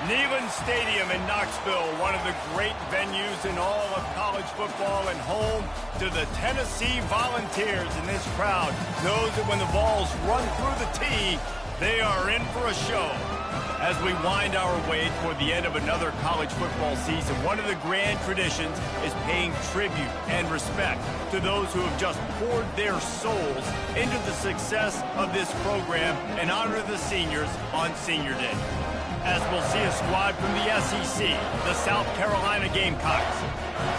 Neyland Stadium in Knoxville, one of the great venues in all of college football and home to the Tennessee Volunteers. And this crowd knows that when the Vols run through the tee, they are in for a show. As we wind our way toward the end of another college football season, one of the grand traditions is paying tribute and respect to those who have just poured their souls into the success of this program and honor the seniors on Senior Day. As we'll see a squad from the SEC, the South Carolina Gamecocks,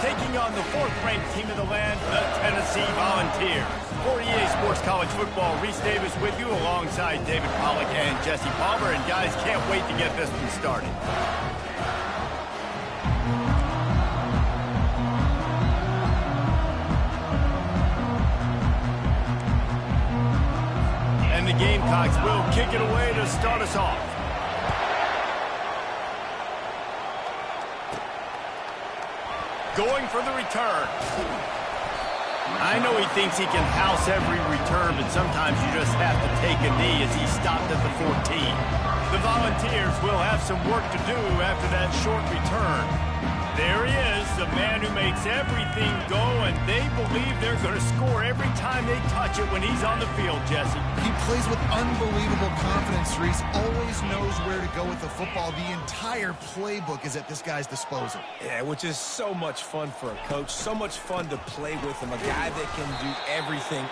taking on the fourth-ranked team of the land, the Tennessee Volunteers. For EA Sports College Football, Reese Davis with you alongside David Pollack and Jesse Palmer. And guys, can't wait to get this one started. And the Gamecocks will kick it away to start us off. Going for the return. I know he thinks he can house every return, but sometimes you just have to take a knee as he stopped at the 14. The Volunteers will have some work to do after that short return. There he is, the man who makes everything go, and they believe they're going to score every time they touch it when he's on the field, Jesse. He plays with unbelievable confidence, Reese. Always knows where to go with the football. The entire playbook is at this guy's disposal. Yeah, which is so much fun for a coach. So much fun to play with him. A guy that can do everything.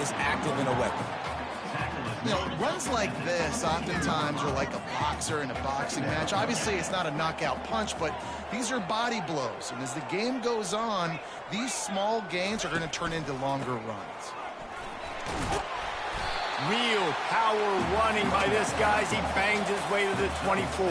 Is active in a weapon. You know, runs like this oftentimes are like a boxer in a boxing match. Obviously, it's not a knockout punch, but these are body blows. And as the game goes on, these small gains are going to turn into longer runs. Real power running by this guy as he bangs his way to the 24.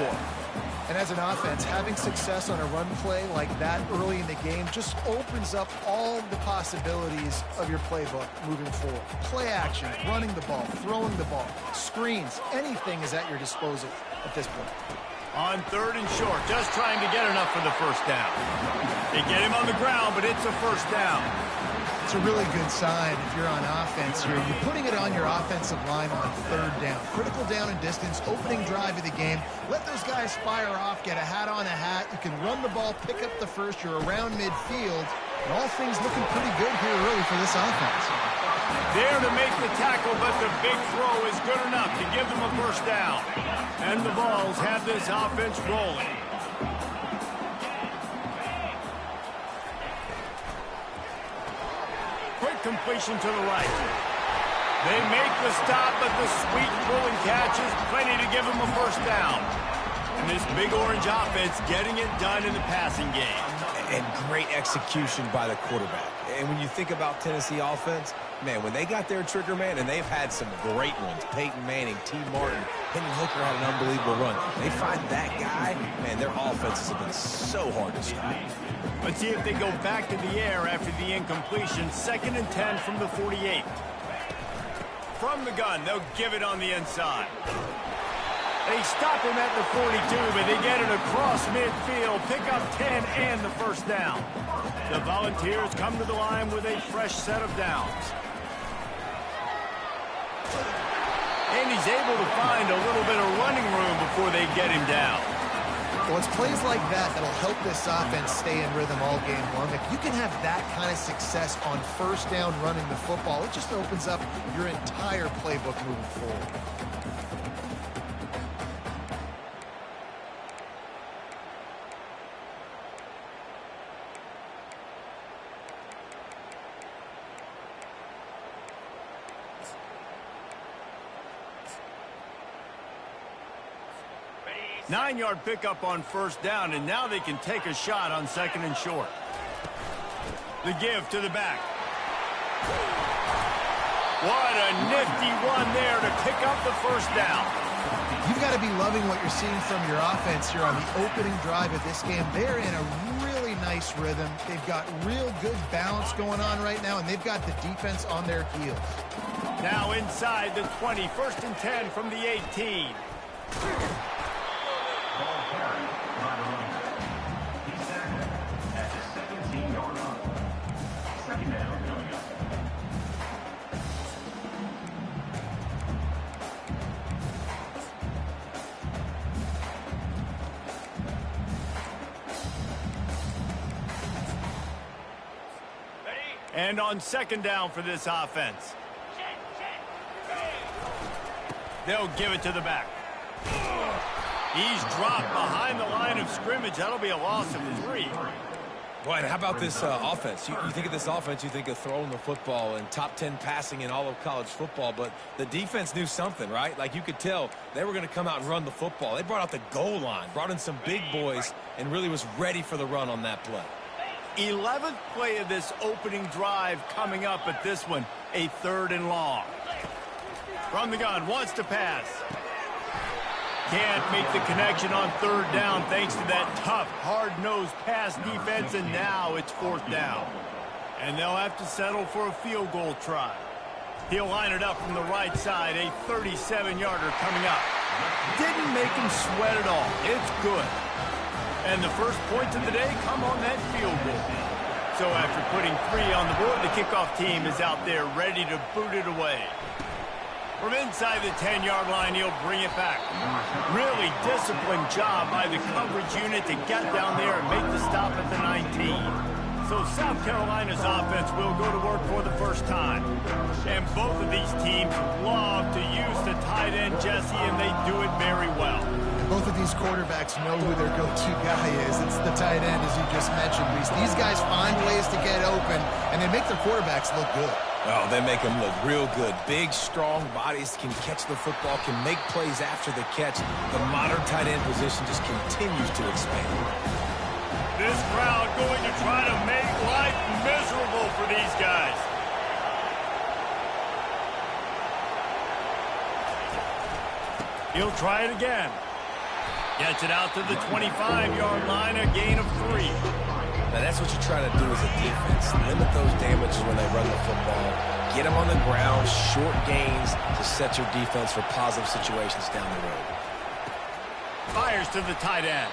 And as an offense, having success on a run play like that early in the game just opens up all the possibilities of your playbook moving forward. Play action, running the ball, throwing the ball, screens, anything is at your disposal at this point. On third and short, just trying to get enough for the first down. They get him on the ground, but it's a first down. It's a really good sign if you're on offense here. You're putting it on your offensive line on third down. Critical down and distance, opening drive of the game. Let those guys fire off, get a hat on a hat. You can run the ball, pick up the first. You're around midfield. And all things looking pretty good here early for this offense. There to make the tackle, but the big throw is good enough to give them a first down. And the Vols have this offense rolling. Quick completion to the right. They make the stop, but the sweet pulling catch is plenty to give them a first down. And this big orange offense getting it done in the passing game. And great execution by the quarterback. And when you think about Tennessee offense, man, when they got their trigger man, and they've had some great ones, Peyton Manning, T. Martin, Hendon Hooker had an unbelievable run. They find that guy, man, their offenses have been so hard to stop. Let's see if they go back to the air after the incompletion. 2nd and 10 from the 48. From the gun, they'll give it on the inside. They stop him at the 42, but they get it across midfield. Pick up 10 and the first down. The Volunteers come to the line with a fresh set of downs. And he's able to find a little bit of running room before they get him down. Well, it's plays like that that'll help this offense stay in rhythm all game long. If you can have that kind of success on first down running the football, it just opens up your entire playbook moving forward. Nine-yard pickup on first down, and now they can take a shot on 2nd and short. The give to the back. What a nifty run there to pick up the first down. You've got to be loving what you're seeing from your offense here on the opening drive of this game. They're in a really nice rhythm. They've got real good balance going on right now, and they've got the defense on their heels. Now inside the 20, 1st and 10 from the 18. And on 2nd down for this offense. They'll give it to the back. He's dropped behind the line of scrimmage. That'll be a loss of 3. Boy, and how about this offense? You think of this offense, you think of throwing the football and top 10 passing in all of college football, but the defense knew something, right? Like you could tell they were going to come out and run the football. They brought out the goal line, brought in some big boys, and really was ready for the run on that play. 11th play of this opening drive coming up, at this one, a 3rd and long. From the gun, wants to pass. Can't make the connection on 3rd down thanks to that tough, hard-nosed pass defense, and now it's 4th down. And they'll have to settle for a field goal try. He'll line it up from the right side, a 37-yarder coming up. Didn't make him sweat at all. It's good. And the first points of the day come on that field goal. So after putting 3 on the board, the kickoff team is out there ready to boot it away. From inside the 10-yard line, he'll bring it back. Really disciplined job by the coverage unit to get down there and make the stop at the 19. So South Carolina's offense will go to work for the first time. And both of these teams love to use the tight end, Jesse, and they do it very well. Both of these quarterbacks know who their go-to guy is. It's the tight end, as you just mentioned, Reese. These guys find ways to get open, and they make their quarterbacks look good. Oh, they make them look real good. Big, strong bodies, can catch the football, can make plays after the catch. The modern tight end position just continues to expand. This crowd going to try to make life miserable for these guys. He'll try it again. Gets it out to the 25-yard line, a gain of 3. Now, that's what you try to do as a defense. Limit those damages when they run the football. Get them on the ground, short gains to set your defense for positive situations down the road. Fires to the tight end.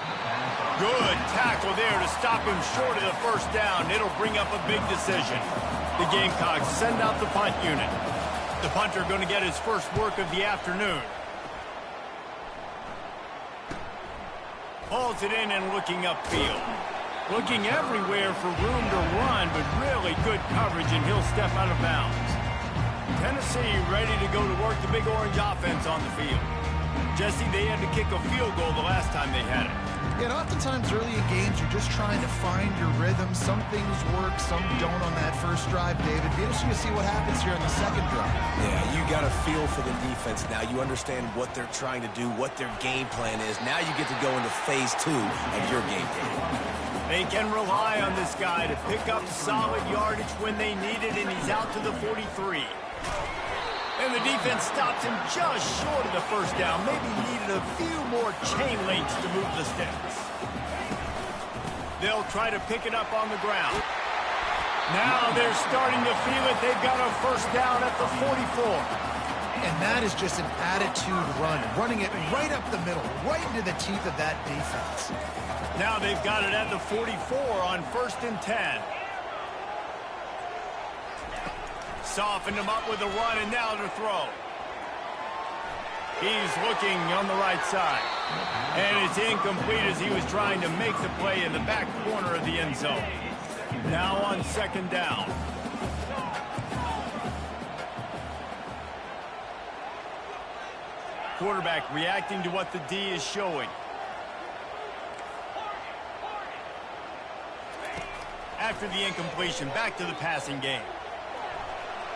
Good tackle there to stop him short of the first down. It'll bring up a big decision. The Gamecocks send out the punt unit. The punter going to get his first work of the afternoon. Hauls it in and looking upfield. Looking everywhere for room to run, but really good coverage, and he'll step out of bounds. Tennessee ready to go to work the Big Orange offense on the field. Jesse, they had to kick a field goal the last time they had it. Yeah, and oftentimes early in games, you're just trying to find your rhythm. Some things work, some don't on that first drive, David. Be interesting to see what happens here on the second drive. Yeah, you got a feel for the defense now. You understand what they're trying to do, what their game plan is. Now you get to go into phase 2 of your game plan. They can rely on this guy to pick up solid yardage when they need it, and he's out to the 43. And the defense stops him just short of the first down. Maybe needed a few more chain links to move the sticks. They'll try to pick it up on the ground. Now they're starting to feel it. They've got a first down at the 44. And that is just an attitude run, running it right up the middle, right into the teeth of that defense. Now they've got it at the 44 on 1st and 10. Softened him up with a run, and now to throw. He's looking on the right side. And it's incomplete as he was trying to make the play in the back corner of the end zone. Now on 2nd down. Quarterback reacting to what the D is showing. After the incompletion, back to the passing game.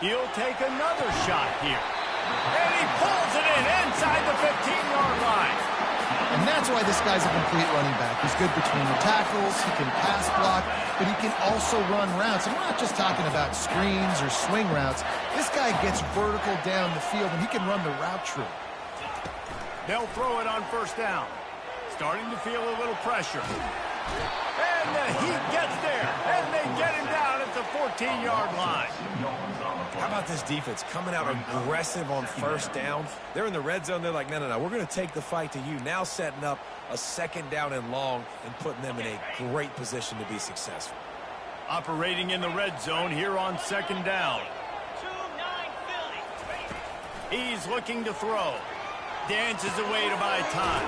He'll take another shot here. And he pulls it in inside the 15-yard line. And that's why this guy's a complete running back. He's good between the tackles, he can pass block, but he can also run routes. And we're not just talking about screens or swing routes. This guy gets vertical down the field, and he can run the route tree. They'll throw it on 1st down. Starting to feel a little pressure. And the Heat gets there, and they get him down at the 14-yard line. How about this defense coming out aggressive on 1st down? They're in the red zone. They're like, no, we're going to take the fight to you. Now setting up a 2nd down and long and putting them in a great position to be successful. Operating in the red zone here on 2nd down. He's looking to throw. Dances away to buy time.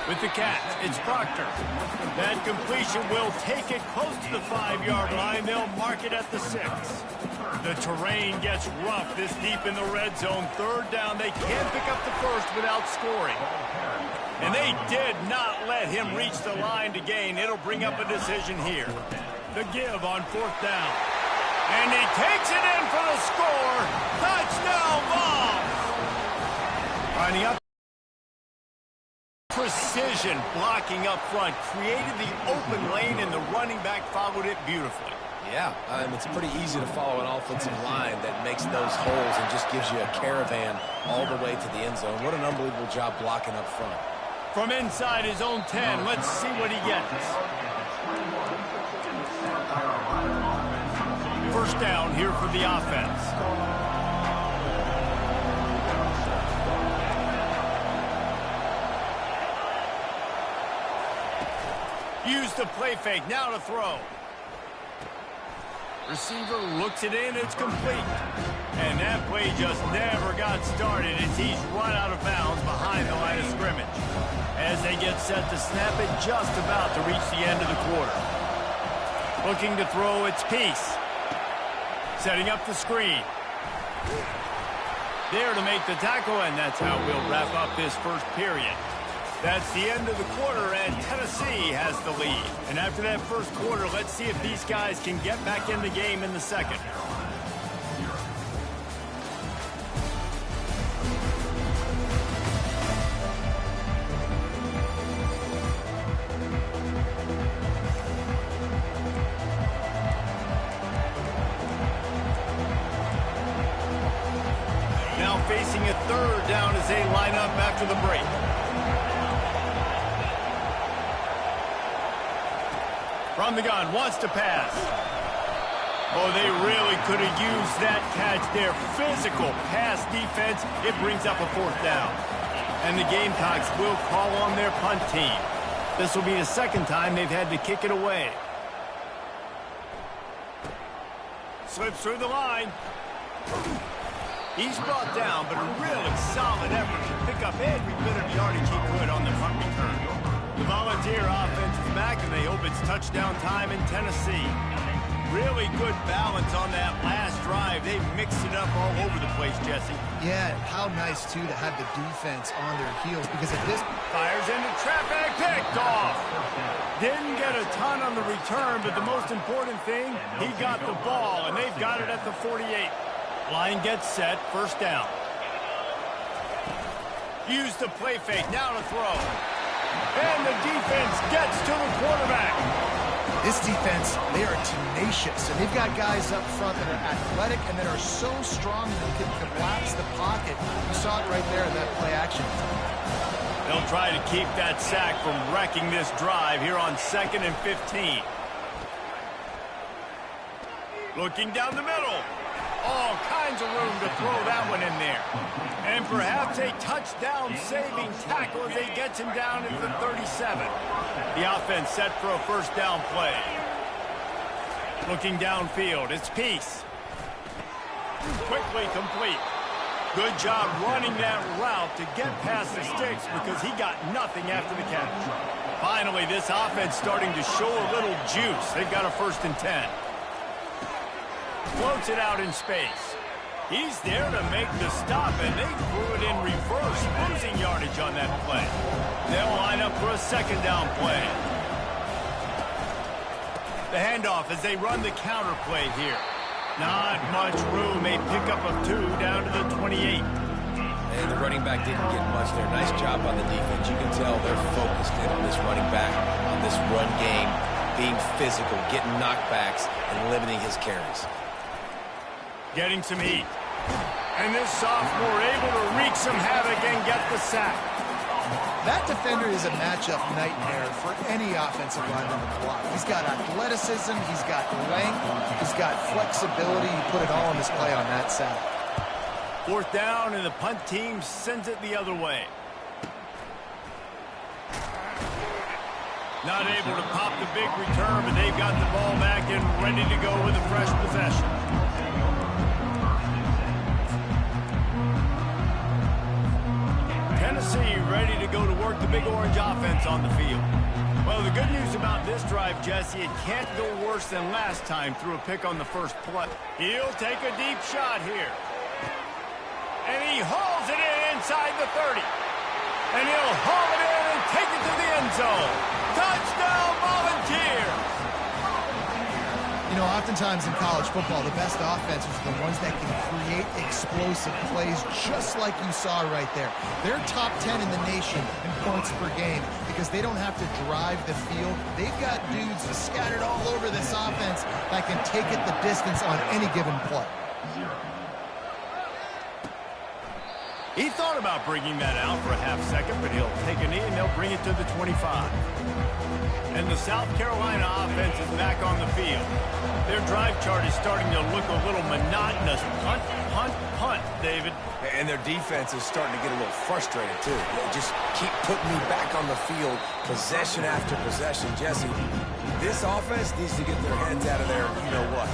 With the catch, it's Proctor. That completion will take it close to the 5-yard line. They'll mark it at the 6. The terrain gets rough this deep in the red zone. 3rd down, they can't pick up the first without scoring. And they did not let him reach the line to gain. It'll bring up a decision here. The give on 4th down. And he takes it in for the score. Touchdown, Vols! Lining up. Precision blocking up front, created the open lane, and the running back followed it beautifully. Yeah, it's pretty easy to follow an offensive line that makes those holes and just gives you a caravan all the way to the end zone. What an unbelievable job blocking up front. From inside his own 10, let's see what he gets. 1st down here for the offense. Use the play fake, now to throw. Receiver looks it in, it's complete. And that play just never got started as he's run out of bounds behind the line of scrimmage. As they get set to snap it, just about to reach the end of the quarter. Looking to throw, it's Peace. Setting up the screen. There to make the tackle, and that's how we'll wrap up this first period. That's the end of the quarter, and Tennessee has the lead. And after that first quarter, let's see if these guys can get back in the game in the second. Now facing a 3rd down as they line up after the break. From the gun, wants to pass. Oh, they really could have used that catch there. Physical pass defense. It brings up a 4th down. And the Gamecocks will call on their punt team. This will be the 2nd time they've had to kick it away. Slips through the line. He's brought down, but a really solid effort to pick up every bit of yardage he could on the punt return. The Volunteer offense is back, and they hope it's touchdown time in Tennessee. Really good balance on that last drive. They mixed it up all over the place, Jesse. Yeah, how nice, too, to have the defense on their heels, because at this... Fires into traffic, picked off. Didn't get a ton on the return, but the most important thing, he got the ball, and they've got it at the 48. Line gets set, first down. Use the play fake, now to throw. And the defense gets to the quarterback. This defense, they are tenacious, and they've got guys up front that are athletic and that are so strong that can collapse the pocket. You saw it right there in that play action. They'll try to keep that sack from wrecking this drive here on 2nd and 15. Looking down the middle. All kinds of room to throw that one in there. And perhaps a touchdown-saving tackle as they get him down into the 37. The offense set for a first down play. Looking downfield, it's Peace. Quickly complete. Good job running that route to get past the sticks because he got nothing after the catch. Finally, this offense starting to show a little juice. They've got a 1st and 10. Floats it out in space. He's there to make the stop, and they threw it in reverse, losing yardage on that play. They'll line up for a 2nd down play. The handoff as they run the counter play here. Not much room. A pickup of 2 down to the 28. And the running back didn't get much there. Nice job on the defense. You can tell they're focused in on this running back, on this run game, being physical, getting knockbacks, and limiting his carries. Getting some heat. And this sophomore able to wreak some havoc and get the sack. That defender is a matchup nightmare for any offensive lineman to block. He's got athleticism, he's got length, he's got flexibility. You put it all on display on that sack. 4th down, and the punt team sends it the other way. Not able to pop the big return, but they've got the ball back and ready to go with a fresh possession. Tennessee ready to go to work the Big Orange offense on the field. Well, the good news about this drive, Jesse, it can't go worse than last time through a pick on the first play. He'll take a deep shot here. And he hauls it in inside the 30. And he'll haul it in and take it to the end zone. Touchdown, Volunteers! You know, oftentimes in college football, the best offenses are the ones that can create explosive plays just like you saw right there. They're top 10 in the nation in points per game because they don't have to drive the field. They've got dudes scattered all over this offense that can take it the distance on any given play. He thought about bringing that out for a half second, but he'll take a knee and they'll bring it to the 25. And the South Carolina offense is back on the field. Their drive chart is starting to look a little monotonous. Punt, punt, punt, David. And their defense is starting to get a little frustrated, too. Just keep putting me back on the field, possession after possession. Jesse, this offense needs to get their heads out of there, you-know-what.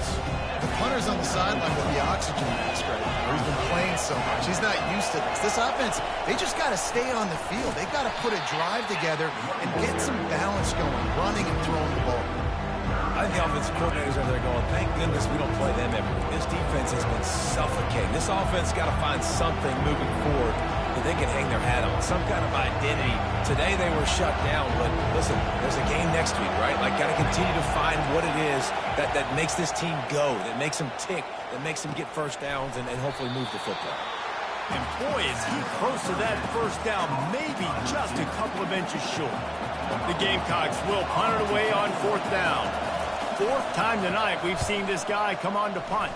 The punter's on the sideline with the oxygen mask right now. He's been playing so much. He's not used to this. This offense, they just got to stay on the field. They got to put a drive together and get some balance going, running and throwing the ball. I think the offensive coordinators are there going, thank goodness we don't play them every week. This defense has been suffocating. This offense got to find something moving forward that they can hang their hat on, some kind of identity. Today they were shut down, but listen, there's a game next week, right? Like, got to continue to find what it is that makes this team go, that makes them tick, that makes them get first downs and hopefully move the football. And boy, is he close to that first down, maybe just a couple of inches short. The Gamecocks will punt it away on 4th down. 4th time tonight we've seen this guy come on to punt.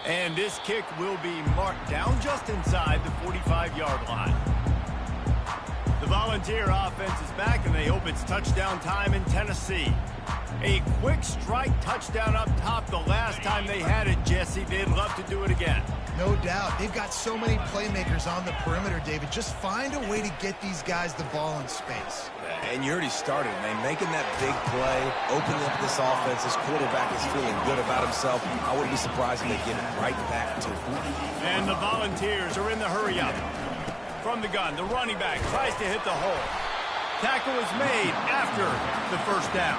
And this kick will be marked down just inside the 45-yard line. The Volunteer offense is back, and they hope it's touchdown time in Tennessee. A quick strike touchdown up top the last time they had it, Jesse. They'd love to do it again. No doubt. They've got so many playmakers on the perimeter, David. Just find a way to get these guys the ball in space. And you already started, man. Making that big play, opening up this offense. This quarterback is feeling good about himself. I wouldn't be surprised if they give it right back to him. And the Volunteers are in the hurry-up. From the gun, the running back tries to hit the hole. Tackle is made after the first down.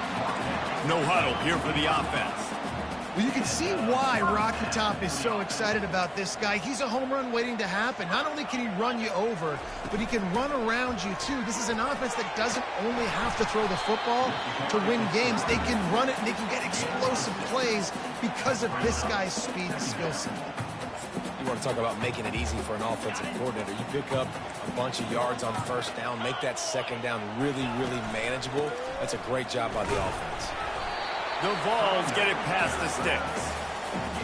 No huddle here for the offense. Well, you can see why Rocky Top is so excited about this guy. He's a home run waiting to happen. Not only can he run you over, but he can run around you too. This is an offense that doesn't only have to throw the football to win games. They can run it and they can get explosive plays because of this guy's speed and skill set. You want to talk about making it easy for an offensive coordinator. You pick up a bunch of yards on first down, make that second down really, really manageable. That's a great job by the offense. The Vols get it past the sticks.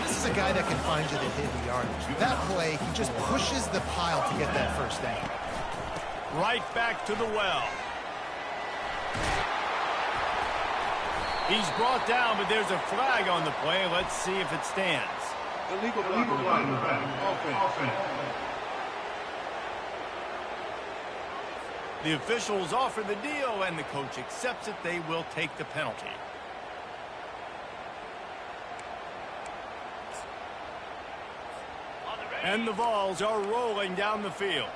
This is a guy that can find you the hidden yardage. That play, he just pushes the pile to get that first down. Right back to the well. He's brought down, but there's a flag on the play. Let's see if it stands. Illegal flag. Offense. The officials offer the deal, and the coach accepts it. They will take the penalty. And the Vols are rolling down the field.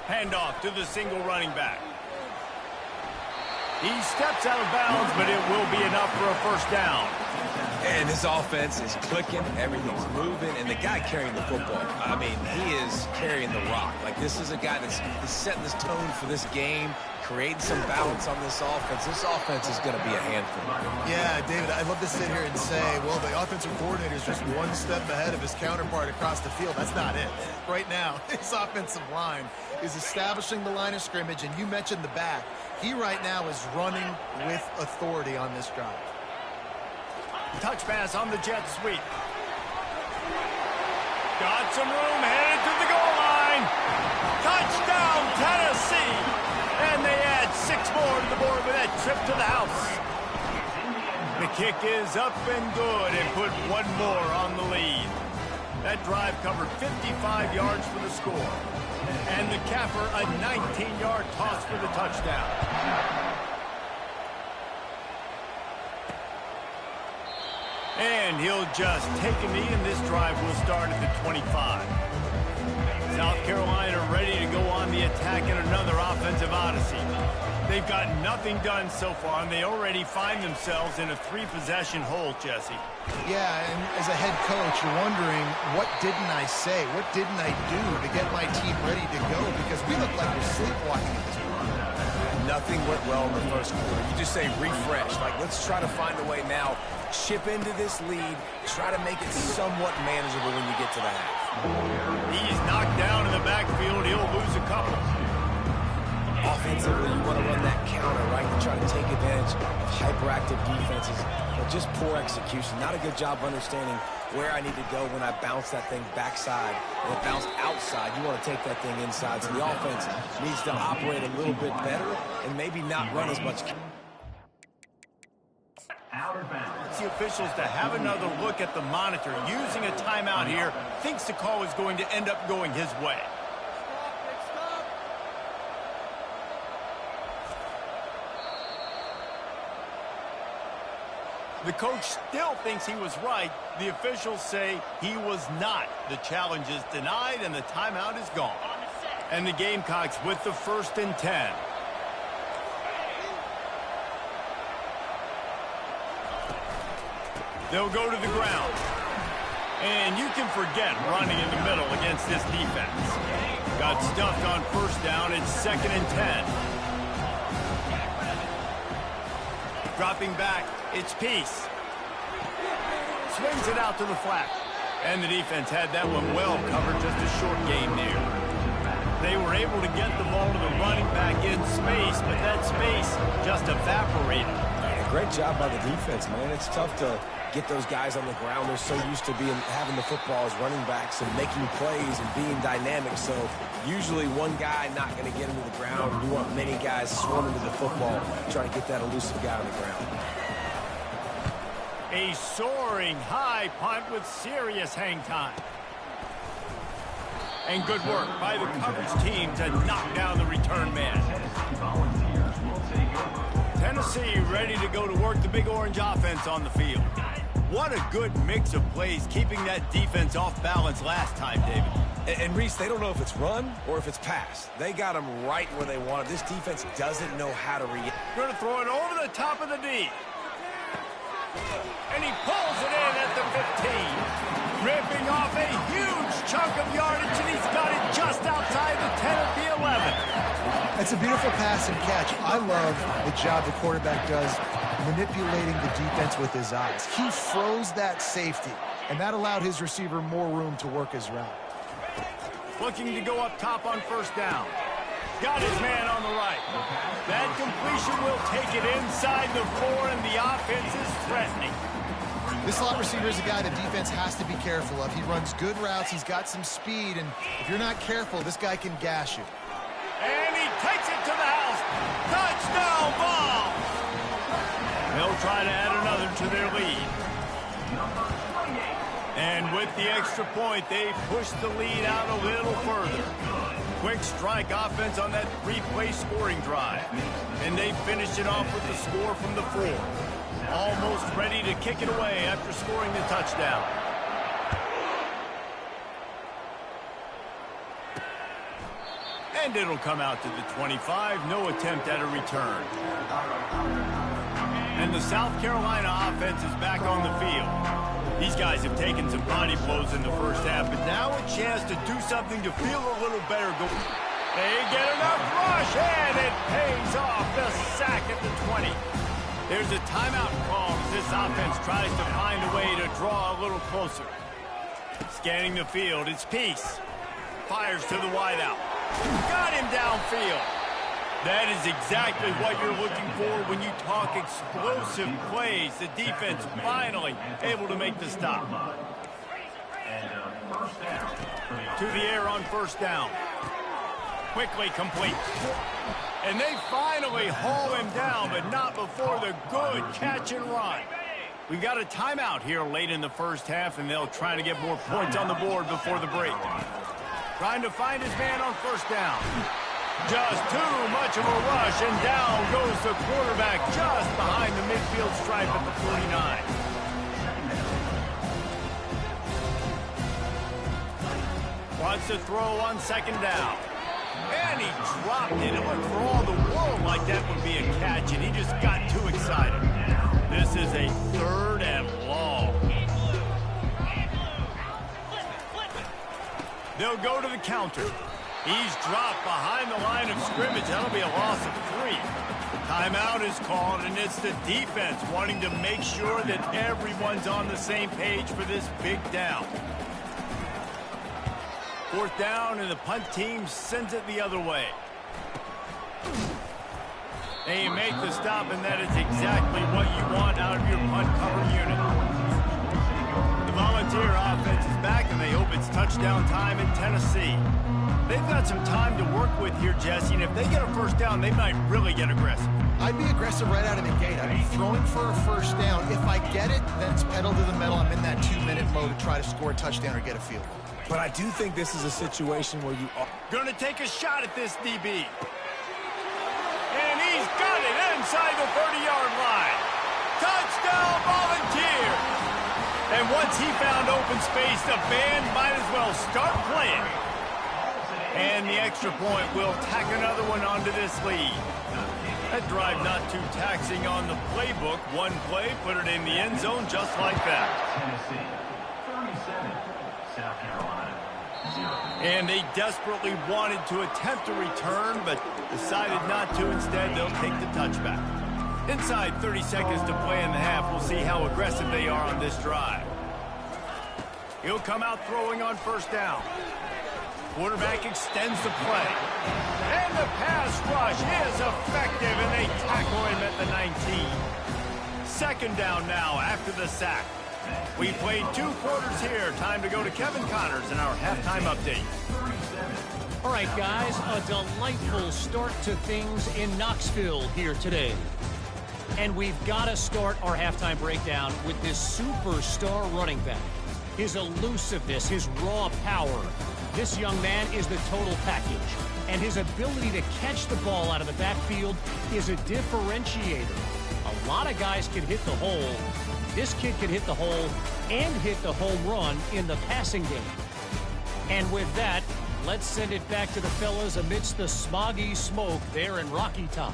Handoff to the single running back. He steps out of bounds, but it will be enough for a first down. And this offense is clicking, everything's moving, and the guy carrying the football, I mean, he is carrying the rock. Like, this is a guy that's setting this tone for this game, creating some balance on this offense. This offense is going to be a handful. Yeah, David, I'd love to sit here and say, well, the offensive coordinator is just one step ahead of his counterpart across the field. That's not it. Right now, his offensive line is establishing the line of scrimmage, and you mentioned the back. He right now is running with authority on this drive. Touch pass on the jet sweep. Got some room, headed to the goal line. Touchdown, Tennessee. And they add 6 more to the board with that trip to the house. The kick is up and good and put 1 more on the lead. That drive covered 55 yards for the score. And the capper a 19-yard toss for the touchdown. And he'll just take a knee, and this drive will start at the 25. South Carolina ready to go on the attack in another offensive odyssey. They've got nothing done so far, and they already find themselves in a 3-possession hole, Jesse. Yeah, and as a head coach, you're wondering, what didn't I say? What didn't I do to get my team ready to go? Because we look like we're sleepwalking at this point. Nothing went well in the first quarter. You just say refresh. Like, let's try to find a way now. Chip into this lead. Try to make it somewhat manageable when you get to the half. He's knocked down in the backfield. He'll lose a couple. Offensively, you want to run that counter, right? You try to take advantage of hyperactive defenses, but just poor execution. Not a good job understanding where I need to go when I bounce that thing backside. When it bounced outside, you want to take that thing inside. So the offense needs to operate a little bit better and maybe not run as much. The officials to have another look at the monitor. Using a timeout here, thinks the call is going to end up going his way. The coach still thinks he was right. The officials say he was not. The challenge is denied, and the timeout is gone. And the Gamecocks with the 1st and 10. They'll go to the ground. And you can forget running in the middle against this defense. Got stuffed on first down. It's 2nd and 10. Dropping back, it's Peace. Swings it out to the flat. And the defense had that one well covered, just a short game there. They were able to get the ball to the running back in space, but that space just evaporated. And a great job by the defense, man. It's tough to get those guys on the ground. They're so used to having the football as running backs and making plays and being dynamic. So usually one guy not going to get into the ground. You want many guys swarming to the football, trying to get that elusive guy on the ground. A soaring high punt with serious hang time. And good work by the coverage team to knock down the return man. Tennessee ready to go to work the Big Orange offense on the field. What a good mix of plays, keeping that defense off balance last time, David. And Reese, they don't know if it's run or if it's pass. They got them right where they want it. This defense doesn't know how to react. Going to throw it over the top of the D. And he pulls it in at the 15. Ripping off a huge chunk of yardage, and he's got it just outside the 10 at the 11. It's a beautiful pass and catch. I love the job the quarterback does manipulating the defense with his eyes. He froze that safety, and that allowed his receiver more room to work his route. Looking to go up top on first down. Got his man on the right. That completion will take it inside the 4, and the offense is threatening. This slot receiver is a guy the defense has to be careful of. He runs good routes. He's got some speed, and if you're not careful, this guy can gash you. And he takes it to the house. Touchdown ball. They'll try to add another to their lead. And with the extra point, they push the lead out a little further. Quick strike offense on that 3-play scoring drive. And they finish it off with the score from the 4. Almost ready to kick it away after scoring the touchdown. And it'll come out to the 25. No attempt at a return. And the South Carolina offense is back on the field. These guys have taken some body blows in the first half, but now a chance to do something to feel a little better. They get enough rush, and it pays off. The sack at the 20. There's a timeout call as this offense tries to find a way to draw a little closer. Scanning the field, it's Peace. Fires to the wideout. Got him downfield. That is exactly what you're looking for when you talk explosive plays. The defense finally able to make the stop. To the air on first down. Quickly complete. And they finally haul him down, but not before the good catch and run. We've got a timeout here late in the first half, and they'll try to get more points on the board before the break. Trying to find his man on first down. Just too much of a rush, and down goes the quarterback just behind the midfield stripe at the 49. Wants to throw on second down. And he dropped it. It looked for all the world like that would be a catch, and he just got too excited. This is a 3rd and long. They'll go to the counter. He's dropped behind the line of scrimmage. That'll be a loss of 3. Timeout is called, and it's the defense wanting to make sure that everyone's on the same page for this big down. 4th down, and the punt team sends it the other way. And you make the stop, and that is exactly what you want out of your punt cover unit. The Volunteer offense is back, and they hope it's touchdown time in Tennessee. They've got some time to work with here, Jesse, and if they get a first down, they might really get aggressive. I'd be aggressive right out of the gate. I'd be throwing for a first down. If I get it, then it's pedal to the metal. I'm in that 2-minute mode to try to score a touchdown or get a field goal. But I do think this is a situation where you are going to take a shot at this DB. And he's got it inside the 30-yard line. Touchdown, Volunteer! And once he found open space, the band might as well start playing. And the extra point will tack another one onto this lead. That drive not too taxing on the playbook. One play, put it in the end zone just like that. Tennessee, 37, South Carolina, 0. And they desperately wanted to attempt a return, but decided not to. Instead, they'll take the touchback. Inside 30 seconds to play in the half. We'll see how aggressive they are on this drive. He'll come out throwing on first down. Quarterback extends the play. And the pass rush is effective, and they tackle him at the 19. 2nd down now after the sack. We played 2 quarters here. Time to go to Kevin Connors in our halftime update. All right, guys, a delightful start to things in Knoxville here today. And we've got to start our halftime breakdown with this superstar running back. His elusiveness, his raw power. This young man is the total package. And his ability to catch the ball out of the backfield is a differentiator. A lot of guys can hit the hole. This kid can hit the hole and hit the home run in the passing game. And with that, let's send it back to the fellas amidst the smoggy smoke there in Rocky Top.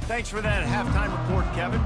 Thanks for that halftime report, Kevin.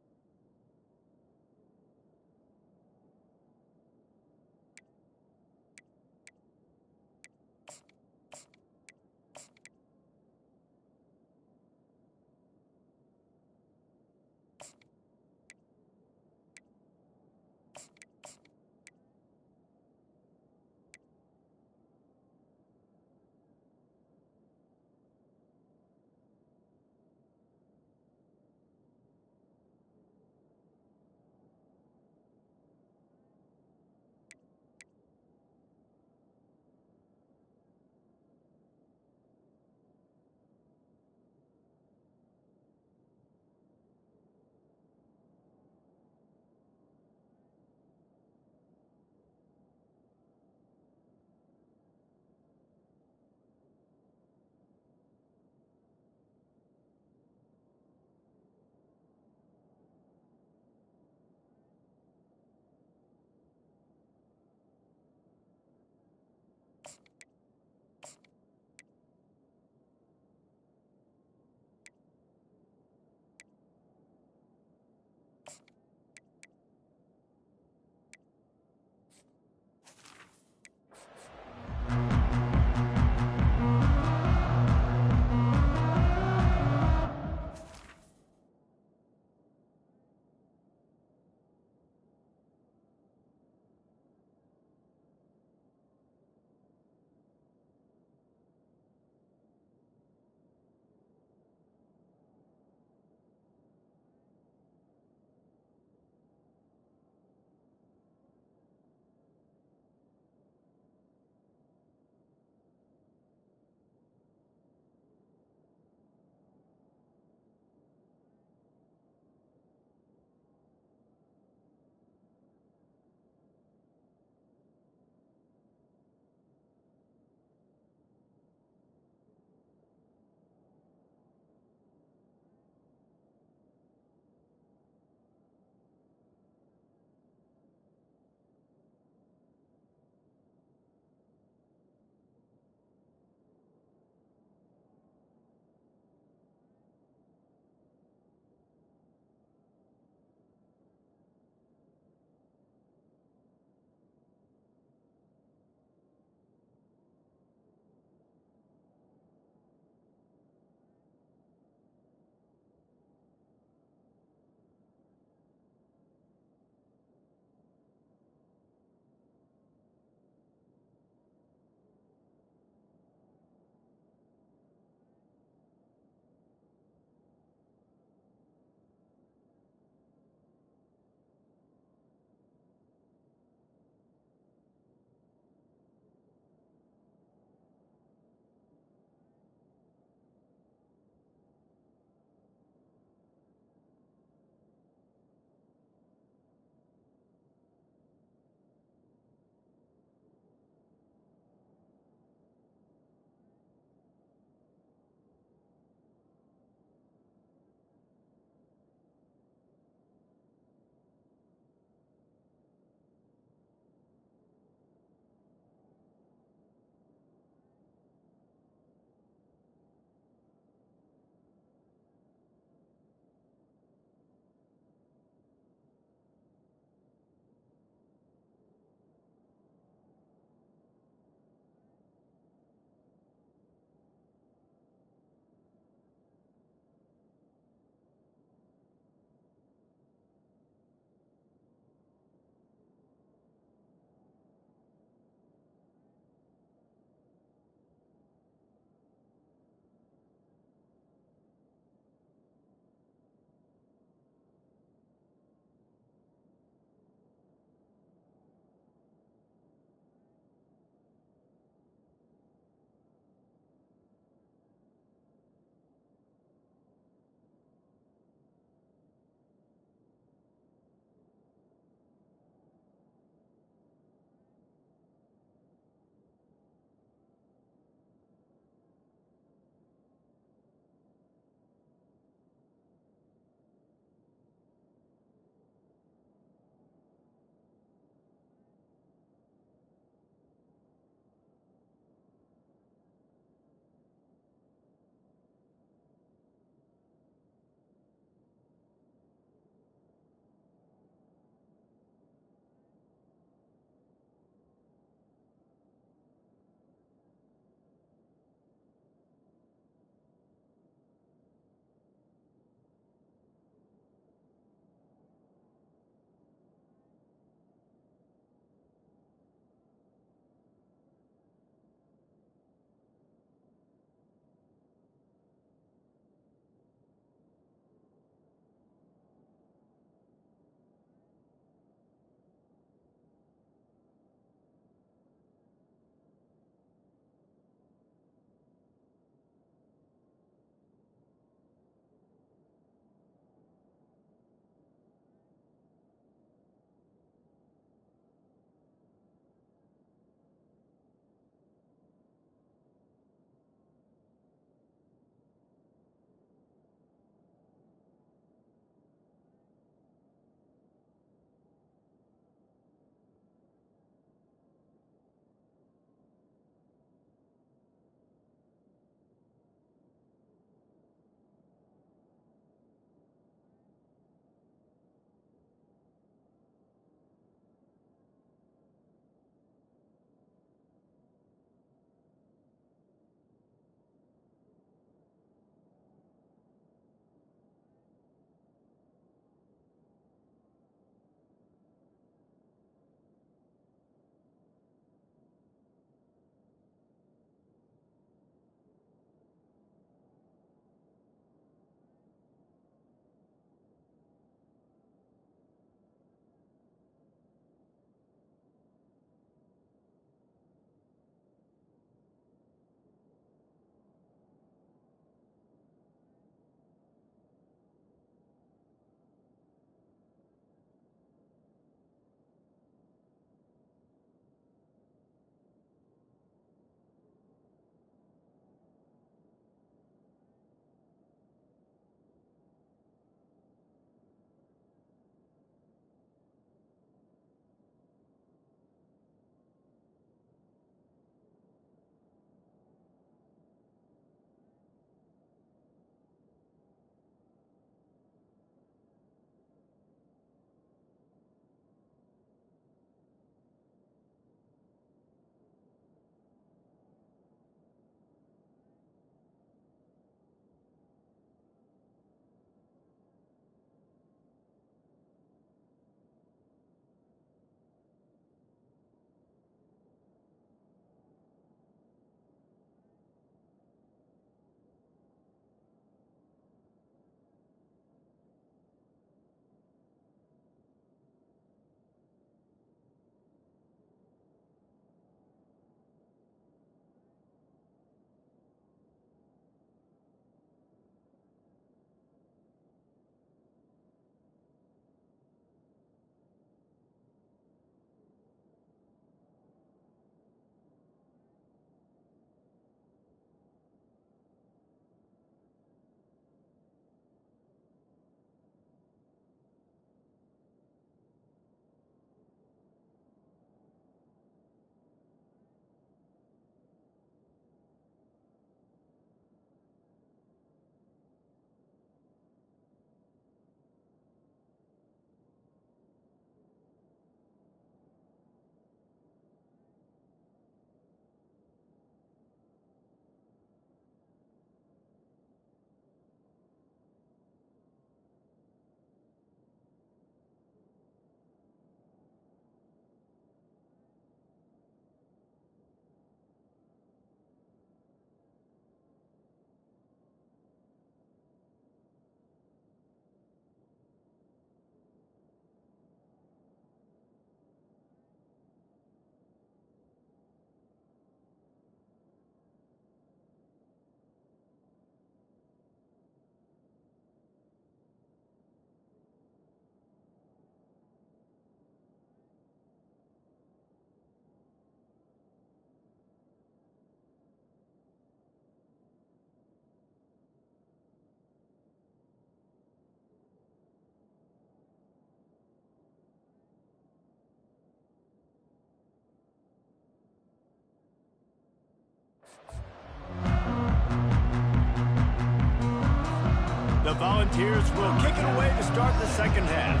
Volunteers will kick it away to start the second half.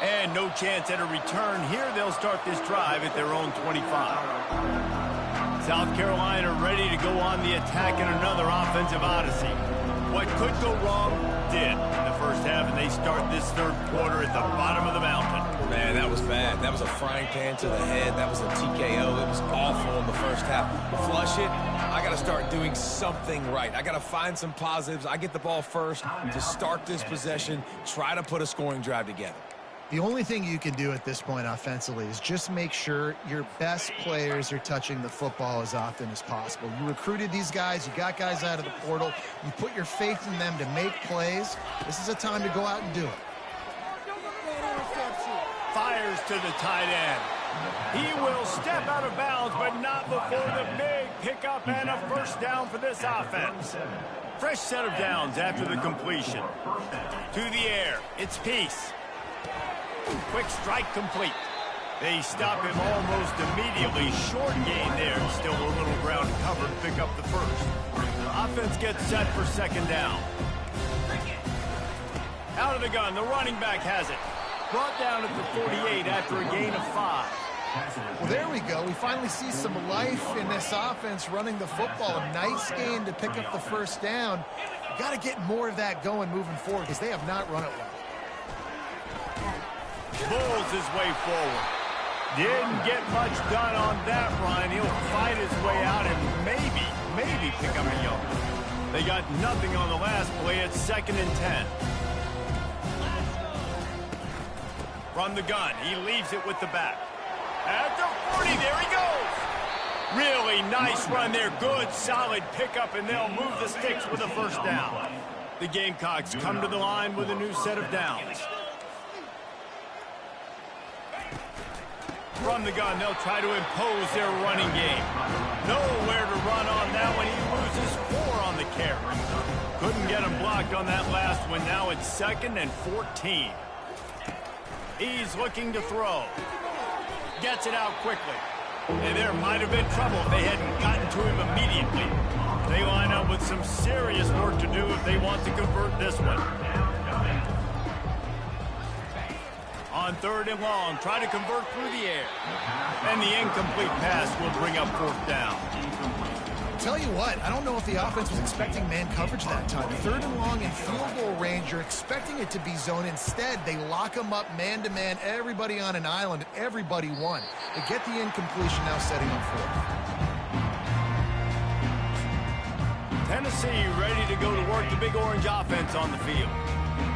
And no chance at a return here. They'll start this drive at their own 25. South Carolina ready to go on the attack in another offensive odyssey. What could go wrong did in the first half, and they start this third quarter at the bottom of the mountain. Man, that was bad. That was a frying pan to the head. That was a TKO. It was awful in the first half. Flush it. I got to start doing something right. I got to find some positives. I get the ball first to start this possession, try to put a scoring drive together. The only thing you can do at this point offensively is just make sure your best players are touching the football as often as possible. You recruited these guys. You got guys out of the portal. You put your faith in them to make plays. This is a time to go out and do it. Fires to the tight end. He will step out of bounds, but not before the big pickup and a first down for this offense. Fresh set of downs after the completion. To the air. It's Peace. Quick strike complete. They stop him almost immediately. Short gain there. Still a little ground to cover to pick up the first. Offense gets set for second down. Out of the gun. The running back has it. Brought down at the 48 after a gain of 5. Well, there we go. We finally see some life in this offense running the football. A nice gain to pick up the first down. Got to get more of that going moving forward because they have not run it well. Bulls his way forward. Didn't get much done on that run. He'll fight his way out and maybe pick up a yard. They got nothing on the last play. It's 2nd and 10. From the gun, he leaves it with the back. At the 40, there he goes. Really nice run there. Good, solid pickup, and they'll move the sticks with a first down. The Gamecocks come to the line with a new set of downs. From the gun, they'll try to impose their running game. Nowhere to run on that one. He loses 4 on the carry. Couldn't get him blocked on that last one. Now it's 2nd and 14. He's looking to throw. Gets it out quickly. And there might have been trouble if they hadn't gotten to him immediately. They line up with some serious work to do if they want to convert this one. On 3rd and long, try to convert through the air. And the incomplete pass will bring up 4th down. Tell you what, I don't know if the offense was expecting man coverage that time. 3rd and long in field goal range, you're expecting it to be zone. Instead, they lock them up man-to-man, everybody on an island, everybody won. They get the incompletion, now setting up 4th. Tennessee ready to go to work the Big Orange offense on the field.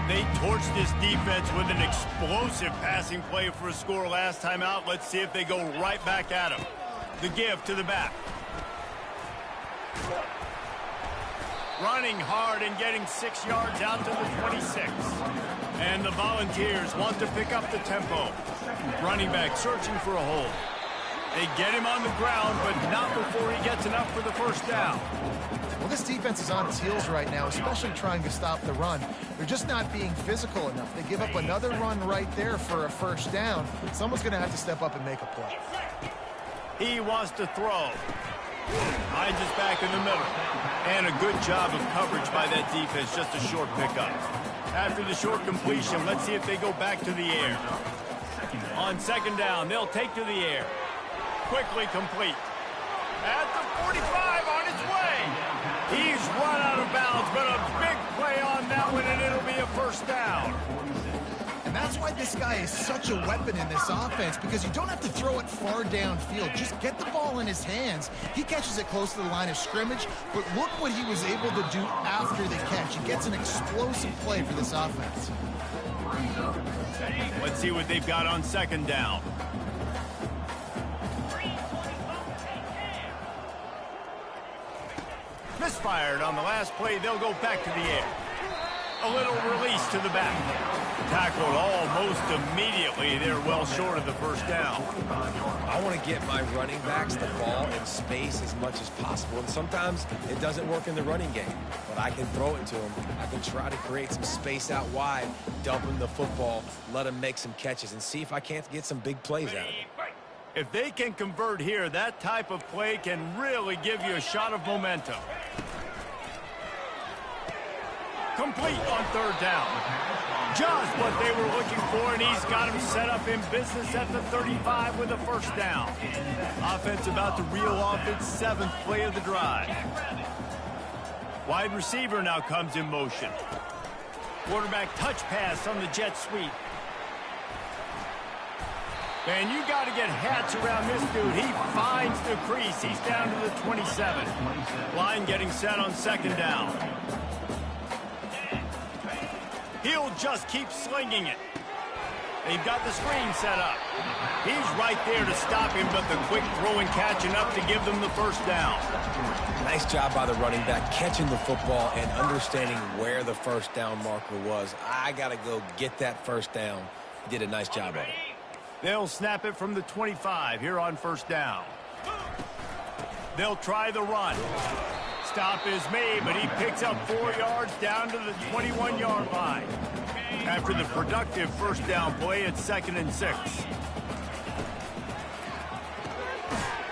They torched this defense with an explosive passing play for a score last time out. Let's see if they go right back at him. The give to the back. Running hard and getting 6 yards out to the 26. And the Volunteers want to pick up the tempo. Running back searching for a hole. They get him on the ground, but not before he gets enough for the first down. Well, this defense is on its heels right now, especially trying to stop the run. They're just not being physical enough. They give up another run right there for a first down. Someone's going to have to step up and make a play. He wants to throw. Finds us back in the middle. And a good job of coverage by that defense. Just a short pickup. After the short completion, let's see if they go back to the air. On 2nd down, they'll take to the air. Quickly complete. At the 45 on its way. He's run out of bounds, but a big play on that one, and it'll be a first down. And that's why this guy is such a weapon in this offense, because you don't have to throw it far downfield. Just get the ball in his hands. He catches it close to the line of scrimmage, but look what he was able to do after the catch. He gets an explosive play for this offense. Let's see what they've got on 2nd down. Misfired on the last play. They'll go back to the air. A little release to the back. Tackled almost immediately. They're well short of the first down. I want to get my running backs the ball in space as much as possible. And sometimes it doesn't work in the running game, but I can throw it to them. I can try to create some space out wide, dump them the football, let them make some catches, and see if I can't get some big plays out of it. If they can convert here, that type of play can really give you a shot of momentum. Complete on third down. Just what they were looking for, and he's got him set up in business at the 35 with a first down. Offense about to reel off its 7th play of the drive. Wide receiver now comes in motion. Quarterback touch pass on the jet sweep. And you got to get hats around this dude. He finds the crease. He's down to the 27. Line getting set on second down. He'll just keep slinging it. They've got the screen set up. He's right there to stop him, but the quick throw and catching up to give them the first down. Nice job by the running back, catching the football and understanding where the first down marker was. I got to go get that first down. He did a nice job of it. They'll snap it from the 25 here on first down. They'll try the run. Stop is made, but he picks up 4 yards down to the 21-yard line. After the productive first down play, it's 2nd and 6.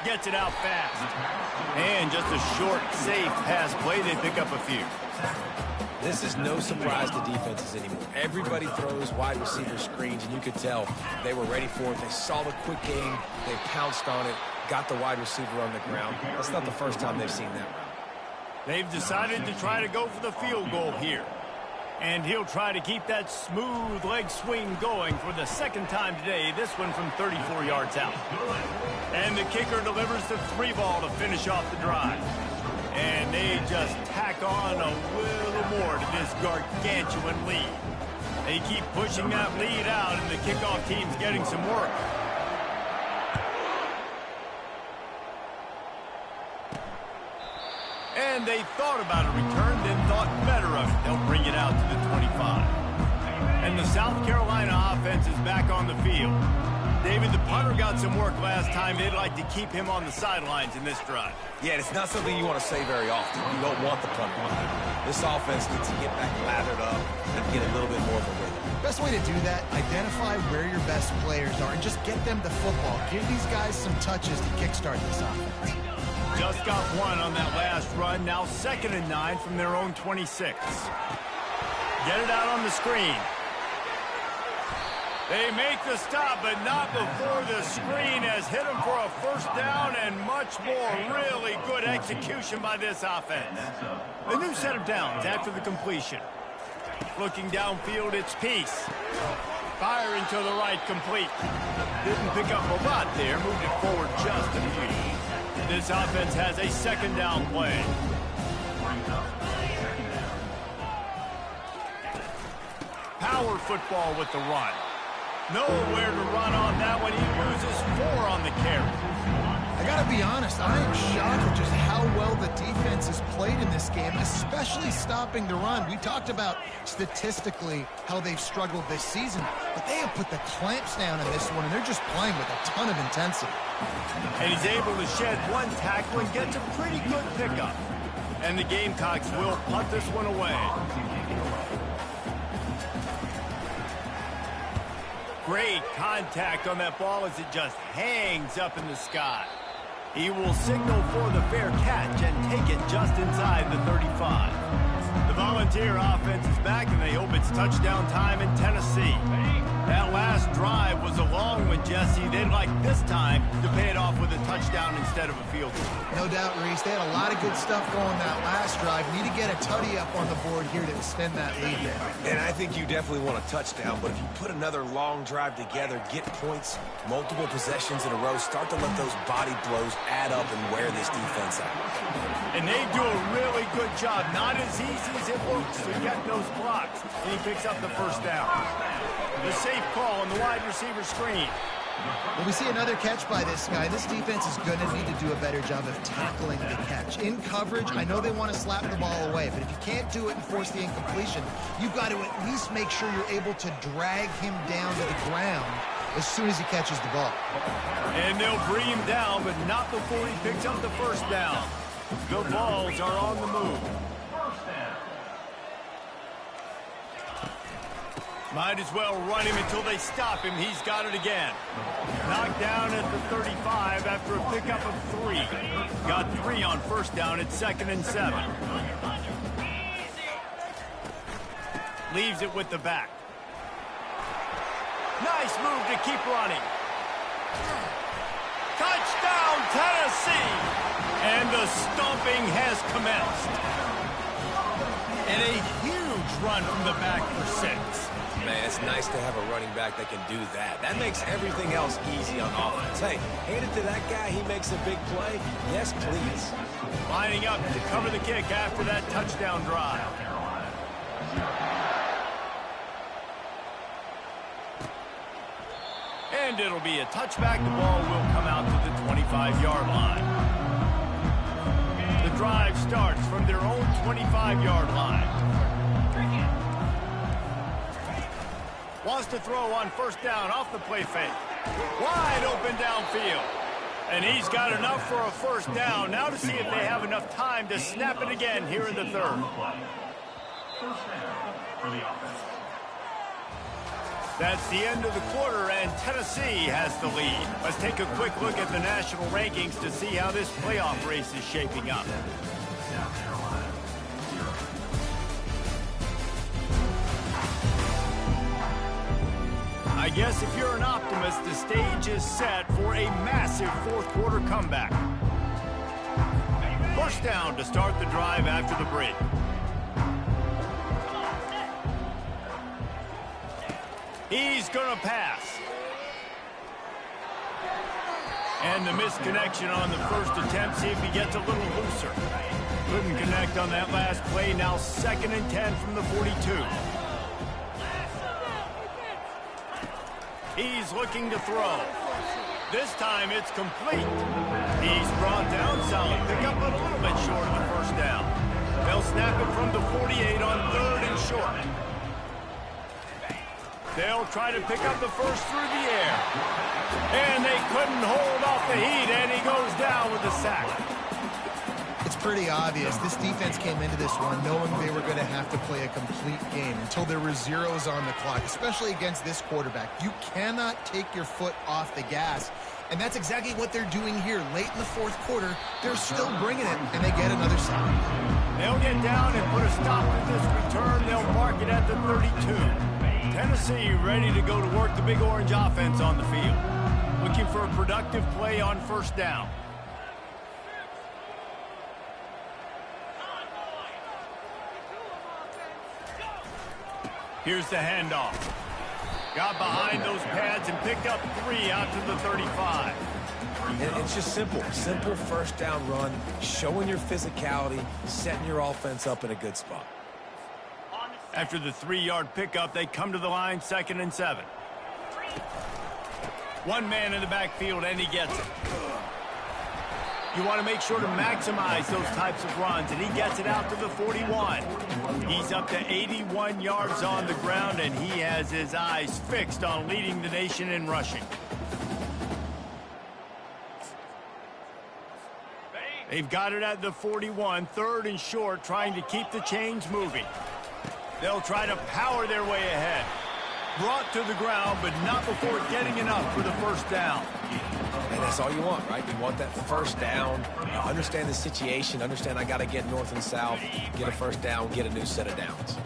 Gets it out fast. And just a short, safe pass play. They pick up a few. This is no surprise to defenses anymore. Everybody throws wide receiver screens, and you could tell they were ready for it. They saw the quick game. They pounced on it, got the wide receiver on the ground. That's not the first time they've seen that route. They've decided to try to go for the field goal here. And he'll try to keep that smooth leg swing going for the 2nd time today, this one from 34 yards out. And the kicker delivers the 3-ball to finish off the drive. And they just tack on a little more to this gargantuan lead. They keep pushing that lead out, and the kickoff team's getting some work. And they thought about a return, then thought better of it. They'll bring it out to the 25. And the South Carolina offense is back on the field. David, the punter got some work last time. They'd like to keep him on the sidelines in this drive. Yeah, it's not something you want to say very often. You don't want the punter. This offense needs to get back lathered up and get a little bit more of a rhythm. Best way to do that, identify where your best players are and just get them the football. Give these guys some touches to kickstart this offense. Just got one on that last run. Now 2nd and 9 from their own 26. Get it out on the screen. They make the stop, but not before the screen has hit them for a first down and much more. Really good execution by this offense. A new set of downs after the completion. Looking downfield, it's Peace. Firing to the right, complete. Didn't pick up a lot there, moved it forward just a few. This offense has a 2nd down play. Power football with the run. Nowhere to run on that one. He loses 4 on the carry. I got to be honest, I am shocked at just how well the defense has played in this game, especially stopping the run. We talked about statistically how they've struggled this season, but they have put the clamps down in this one, and they're just playing with a ton of intensity. And he's able to shed 1 tackle and gets a pretty good pickup. And the Gamecocks will punt this one away. Great contact on that ball as it just hangs up in the sky. He will signal for the fair catch and take it just inside the 35. The Volunteer offense is back, and they hope it's touchdown time in Tennessee. That last drive was a long one, Jesse. They'd like this time to pay it off with a touchdown instead of a field goal. No doubt, Reese. They had a lot of good stuff going that last drive. Need to get a tutty up on the board here to extend that lead there. And I think you definitely want a touchdown, but if you put another long drive together, get points, multiple possessions in a row, start to let those body blows add up and wear this defense out. And they do a really good job. Not as easy as it looks to get those blocks. And he picks up the first down. The safe call on the wide receiver screen. Well, we see another catch by this guy. This defense is going to need to do a better job of tackling the catch. In coverage, I know they want to slap the ball away, but if you can't do it and force the incompletion, you've got to at least make sure you're able to drag him down to the ground as soon as he catches the ball. And they'll bring him down, but not before he picks up the first down. The Vols are on the move. Might as well run him until they stop him. He's got it again. Knocked down at the 35 after a pickup of 3. Got 3 on first down at 2nd and 7. Leaves it with the back. Nice move to keep running. Touchdown, Tennessee! And the stomping has commenced. And a huge run from the back for 6. Man, it's nice to have a running back that can do that. That makes everything else easy on offense. Hey, hand it to that guy. He makes a big play. Yes, please. Lining up to cover the kick after that touchdown drive. And it'll be a touchback. The ball will come out to the 25-yard line. The drive starts from their own 25-yard line. Wants to throw on first down off the play fake. Wide open downfield. And he's got enough for a first down. Now to see if they have enough time to snap it again here in the third. First down for the offense. That's the end of the quarter, and Tennessee has the lead. Let's take a quick look at the national rankings to see how this playoff race is shaping up. South Carolina, 0. I guess if you're an optimist, the stage is set for a massive fourth-quarter comeback. First down to start the drive after the break. He's going to pass. And the misconnection on the first attempt. See if he gets a little looser. Couldn't connect on that last play. Now 2nd and 10 from the 42. He's looking to throw. This time it's complete. He's brought down solid. Pick up a little bit short of the first down. They'll snap it from the 48 on 3rd and short. They'll try to pick up the first through the air. And they couldn't hold off the heat, and he goes down with a sack. It's pretty obvious. This defense came into this one knowing they were going to have to play a complete game until there were zeros on the clock, especially against this quarterback. You cannot take your foot off the gas, and that's exactly what they're doing here. Late in the fourth quarter, they're still bringing it, and they get another sack. They'll get down and put a stop to this return. They'll mark it at the 32. Tennessee ready to go to work the Big Orange offense on the field. Looking for a productive play on first down. Here's the handoff. Got behind those pads and picked up 3 out to the 35. And it's just simple. Simple first down run, showing your physicality, setting your offense up in a good spot. After the 3-yard pickup, they come to the line, 2nd and 7. One man in the backfield, and he gets it. You want to make sure to maximize those types of runs, and he gets it out to the 41. He's up to 81 yards on the ground, and he has his eyes fixed on leading the nation in rushing. They've got it at the 41, 3rd and short, trying to keep the chains moving. They'll try to power their way ahead. Brought to the ground, but not before getting enough for the first down. And that's all you want, right? You want that first down. You understand the situation. Understand I got to get north and south, get a first down, get a new set of downs.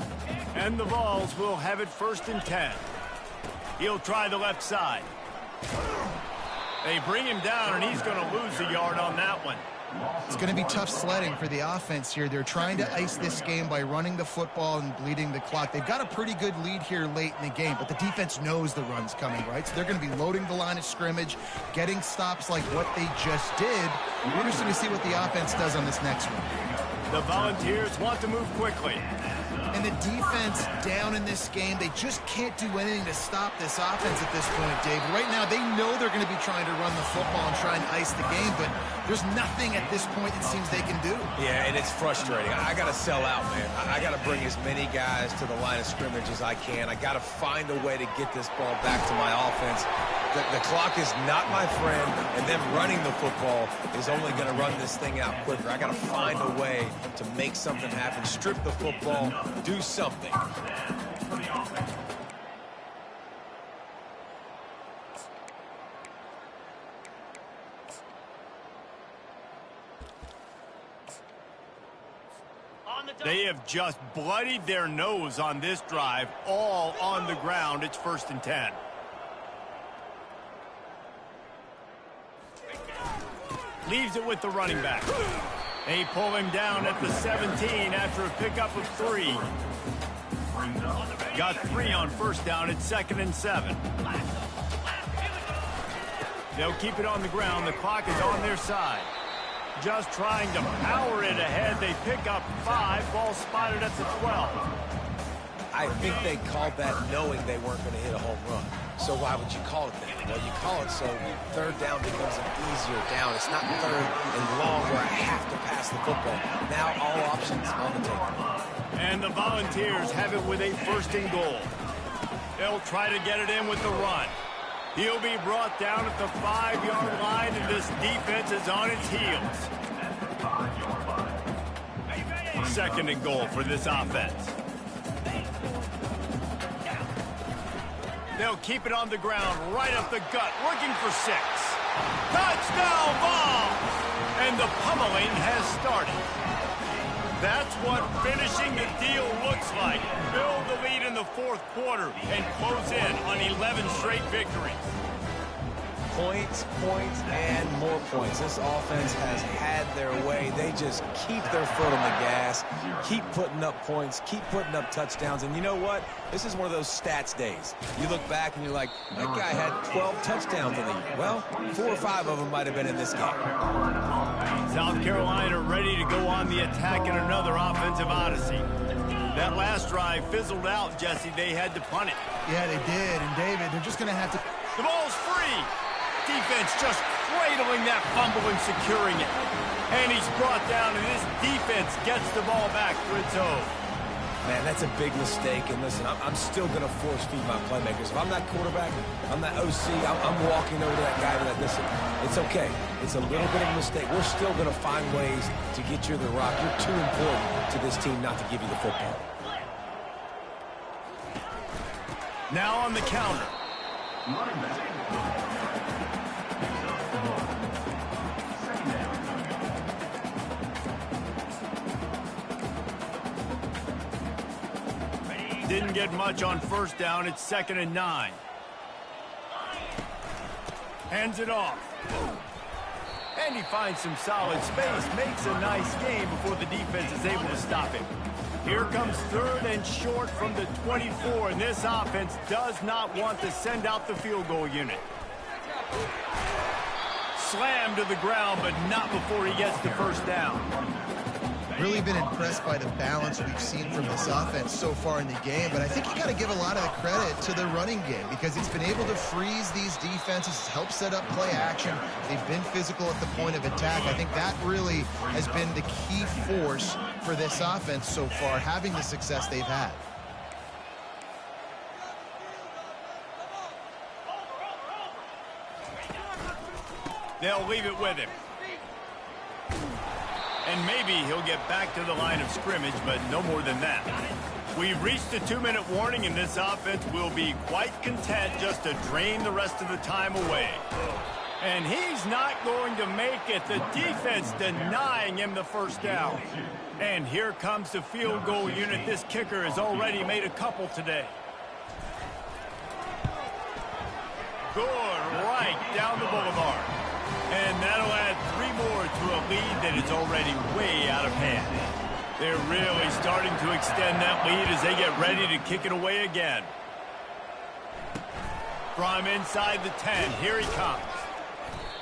And the Vols will have it 1st and 10. He'll try the left side. They bring him down, and he's going to lose a yard on that one. It's going to be tough sledding for the offense here. They're trying to ice this game by running the football and bleeding the clock. They've got a pretty good lead here late in the game, but the defense knows the run's coming, right? So they're going to be loading the line of scrimmage, getting stops like what they just did. We're interested to see what the offense does on this next one. The Volunteers want to move quickly. And the defense down in this game, they just can't do anything to stop this offense at this point, David. Right now, they know they're going to be trying to run the football and try and ice the game, but there's nothing at this point it seems they can do. Yeah, and it's frustrating. I got to sell out, man. I got to bring as many guys to the line of scrimmage as I can. I got to find a way to get this ball back to my offense. The clock is not my friend, and them running the football is only going to run this thing out quicker. I got to find a way to make something happen, strip the football, do something. They have just bloodied their nose on this drive, all on the ground. It's 1st and 10. Leaves it with the running back. They pull him down at the 17 after a pickup of 3. Got 3 on 1st down. It's 2nd and 7. They'll keep it on the ground. The clock is on their side. Just trying to power it ahead. They pick up 5. Ball spotted at the 12. I think they called that knowing they weren't going to hit a home run. So why would you call it that? Well, you call it so 3rd down becomes an easier down. It's not 3rd and long where I have to pass the football. Now all options on the table. And the Volunteers have it with a 1st and goal. They'll try to get it in with the run. He'll be brought down at the 5-yard line, and this defense is on its heels. 2nd and goal for this offense. They'll keep it on the ground, right up the gut, looking for 6. Touchdown Vols! And the pummeling has started. That's what finishing the deal looks like. Build the lead in the 4th quarter and close in on 11 straight victories. Points, points, and more points. This offense has had their way. They just keep their foot on the gas, keep putting up points, keep putting up touchdowns. And you know what? This is one of those stats days. You look back and you're like, that guy had 12 touchdowns in the year. Well, 4 or 5 of them might have been in this game. South Carolina ready to go on the attack in another offensive odyssey. That last drive fizzled out, Jesse. They had to punt it. Yeah, they did. And, David, they're just going to have to... The ball's free. Defense just cradling that fumble and securing it. And he's brought down, and this defense gets the ball back for its own. Man, that's a big mistake. And listen, I'm still going to force feed my playmakers. If I'm that quarterback, I'm that OC, I'm walking over to that guy and like, listen, it's okay. It's a little bit of a mistake. We're still going to find ways to get you the rock. You're too important to this team not to give you the football. Now on the counter. Didn't get much on 1st down. It's 2nd and 9. Hands it off. And he finds some solid space. Makes a nice game before the defense is able to stop him. Here comes 3rd and short from the 24. And this offense does not want to send out the field goal unit. Slammed to the ground, but not before he gets the 1st down. Really been impressed by the balance we've seen from this offense so far in the game, but I think you got to give a lot of the credit to the running game because it's been able to freeze these defenses, help set up play action. They've been physical at the point of attack. I think that really has been the key force for this offense so far, having the success they've had. They'll leave it with him. And maybe he'll get back to the line of scrimmage, but no more than that. We've reached a 2-minute warning, and this offense will be quite content just to drain the rest of the time away. And he's not going to make it. The defense denying him the 1st down. And here comes the field goal unit. This kicker has already made a couple today. Good, right down the boulevard. And that'll add 3 more to a lead that is already way out of hand. They're really starting to extend that lead as they get ready to kick it away again. From inside the 10, here he comes.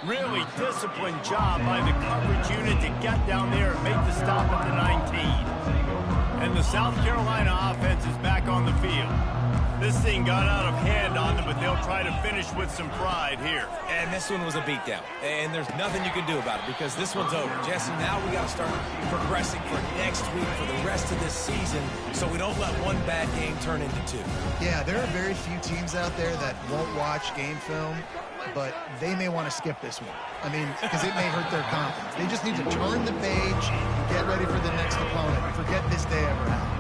Really disciplined job by the coverage unit to get down there and make the stop at the 19. And the South Carolina offense is back on the field. This thing got out of hand on them, but they'll try to finish with some pride here. And this one was a beatdown. And there's nothing you can do about it because this one's over. Jesse, now we got to start progressing for next week for the rest of this season so we don't let one bad game turn into 2. Yeah, there are very few teams out there that won't watch game film, but they may want to skip this one. I mean, because it may hurt their confidence. They just need to turn the page and get ready for the next opponent. Forget this day ever happened.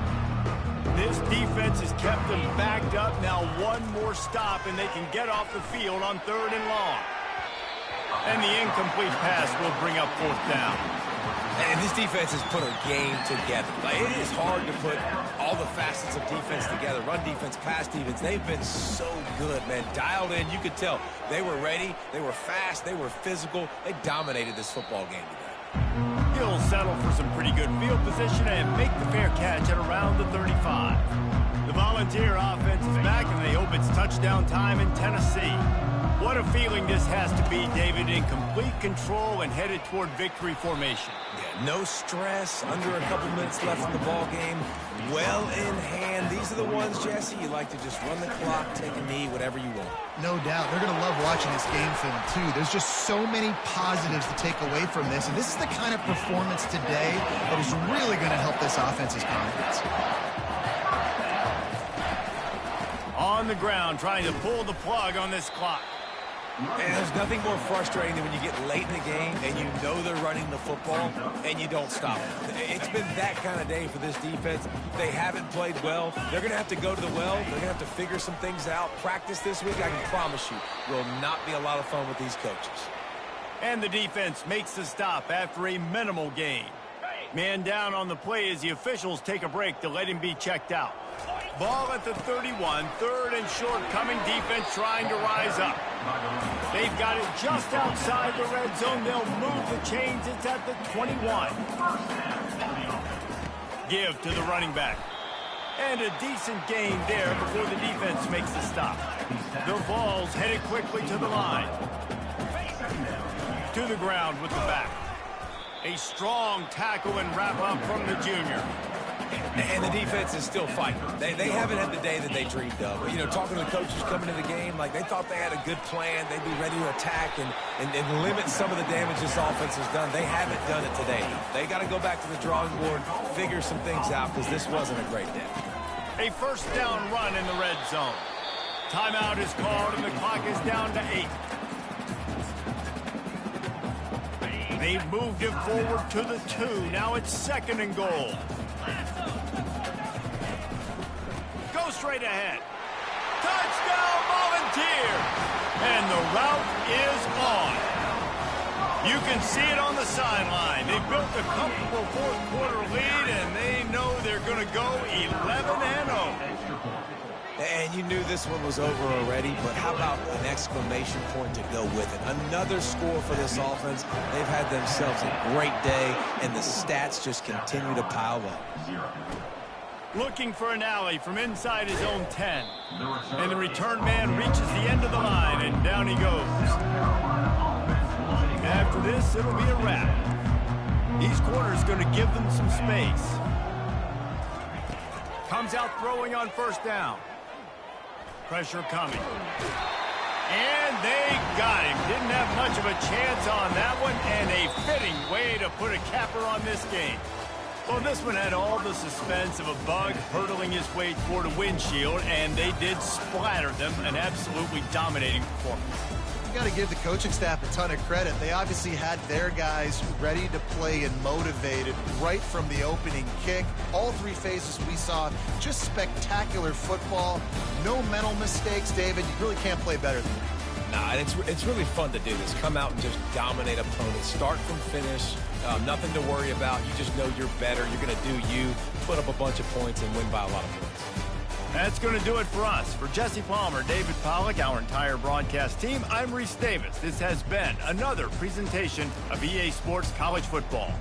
This defense has kept them backed up. Now one more stop, and they can get off the field on 3rd and long. And the incomplete pass will bring up 4th down. And This defense has put a game together. Like, it is hard to put all the facets of defense together. Run defense, pass defense. They've been so good, man. Dialed in. You could tell they were ready. They were fast. They were physical. They dominated this football game today. He'll settle for some pretty good field position and make the fair catch at around the 35. The Volunteer offense is back, and they hope it's touchdown time in Tennessee. What a feeling this has to be, David, in complete control and headed toward victory formation. Yeah, no stress, under a couple minutes left in the ball game, well in hand. These are the ones, Jesse, you like to just run the clock, take a knee, whatever you want. No doubt. They're going to love watching this game film, too. There's just so many positives to take away from this, and this is the kind of performance today that is really going to help this offense's confidence. On the ground, trying to pull the plug on this clock. And there's nothing more frustrating than when you get late in the game and you know they're running the football and you don't stop it. It's been that kind of day for this defense. They haven't played well. They're going to have to go to the well. They're going to have to figure some things out. Practice this week, I can promise you, will not be a lot of fun with these coaches. And the defense makes the stop after a minimal gain. Man down on the play as the officials take a break to let him be checked out. Ball at the 31, third and short, coming defense trying to rise up. They've got it just outside the red zone. They'll move the chains. It's at the 21. Give to the running back. And a decent gain there before the defense makes the stop. The Vols headed quickly to the line. To the ground with the back. A strong tackle and wrap up from the junior. And the defense is still fighting. They haven't had the day that they dreamed of. But, you know, talking to the coaches coming to the game, like they thought they had a good plan. They'd be ready to attack and limit some of the damage this offense has done. They haven't done it today. They got to go back to the drawing board, figure some things out, because this wasn't a great day. A first down run in the red zone. Timeout is called, and the clock is down to 8. They've moved it forward to the 2. Now it's second and goal. Go straight ahead. Touchdown, Volunteer! And the route is on. You can see it on the sideline. They built a comfortable fourth-quarter lead, and they know they're going to go 11-0. And you knew this one was over already, but how about an exclamation point to go with it? Another score for this offense. They've had themselves a great day, and the stats just continue to pile up. Looking for an alley from inside his own 10. And the return man reaches the end of the line, and down he goes. After this, it'll be a wrap. These corners going to give them some space. Comes out throwing on first down. Pressure coming. And they got him. Didn't have much of a chance on that one, and a fitting way to put a capper on this game. Well, this one had all the suspense of a bug hurtling his way toward a windshield, and they did splatter them. An absolutely dominating performance. You got to give the coaching staff a ton of credit. They obviously had their guys ready to play and motivated right from the opening kick. All three phases we saw, just spectacular football. No mental mistakes, David. You really can't play better than that. Nah, and it's really fun to do this. Come out and just dominate opponents. Start from finish. Nothing to worry about. You just know you're better. You're going to do you, put up a bunch of points, and win by a lot of points. That's going to do it for us. For Jesse Palmer, David Pollack, our entire broadcast team, I'm Reese Davis. This has been another presentation of EA Sports College Football.